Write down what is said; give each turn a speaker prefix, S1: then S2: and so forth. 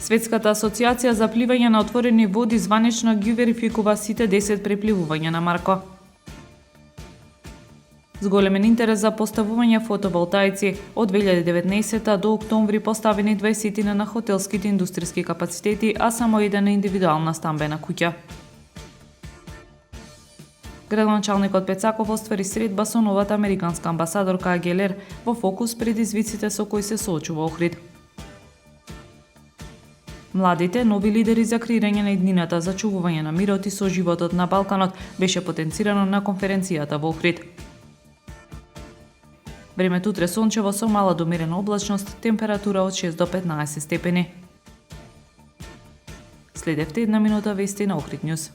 S1: Светската асоциација за пливање на отворени води званично ги верификува сите 10 препливувања на Марко. Зголемен интерес за поставување фотоволтаици, од 2019 до октомври поставени 20 на хотелските индустријски капацитети, а само еден на индивидуална стамбена куќа. Градоначалникот Пецаков оствари средба со новата американска амбасадорка Агелер во фокус предизвиците со кои се соочува Охрид. Младите нови лидери за креирање на иднината за чувување на мирот и соживотот на Балканот беше потенцирано на конференцијата во Охрид. Времето утре сончево со мала до умерена облачност, температура од 6 до 15 степени. Следевте една минута вести на Охрид Нјуз.